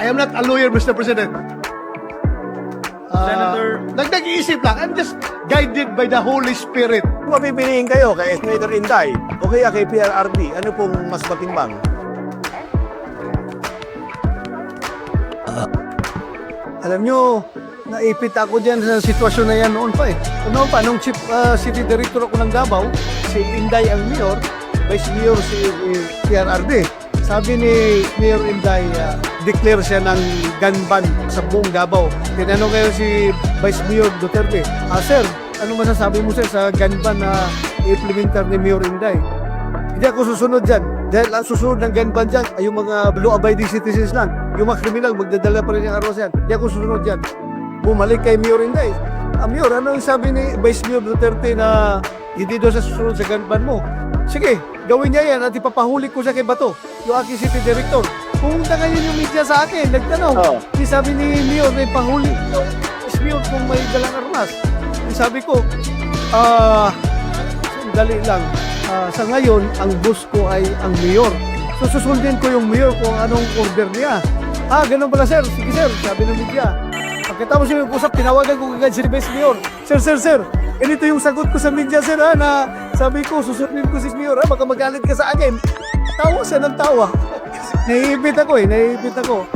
I am not a lawyer, Mr. President. Senator- Nag-iisip lang. I'm just guided by the Holy Spirit. Kung mapipiliin kayo kay Senator Inday o kaya kay PRRD, ano pong mas matimbang? Alam nyo, naipit ako dyan sa sitwasyon na yan noon pa eh. Noon pa, nung chief city director ako ng Davao, si Inday ang mayor, vice mayor si PRRD. Sabi ni Mayor Inday, declare siya ng gun ban sa buong Davao. Tinanong kayo si Vice Mayor Duterte, Sir, ano masasabi mo sir sa gun ban na i-implementer ni Mayor Inday? Hindi ako susunod dyan. Dahil ang susunod ng gun ban dyan ay yung mga law-abiding citizens lang. Yung mga kriminal, magdadala pa rin yung arroz yan. Hindi ako susunod dyan. Bumalik kay Mayor Inday. Mayor, ano ang sabi ni Vice Mayor Duterte na hindi doon sa susunod sa gun ban mo? Sige, gawin niya yan at ipapahuli ko siya kay Bato, yung aking city director. Pumunta ngayon yung media sa akin, nagtanong. Oh. Sabi ni Mayor, may pahuli. Is Mayor kung may dalang armas. Sabi ko, dali lang. Sa ngayon, ang boss ko ay ang Mayor. So susundin ko yung Mayor kung anong order niya. Ganun pala sir. Sige sir, sabi ng media. Pagkatapos yung usap, tinawagan ko kagad si Vice Mayor. Sir. Ganito yung sagot ko sa media sir na sabi ko, susundin ko si Mayor baka magalit ka sa akin. Tawa siya ng tawa. Naiipit ako.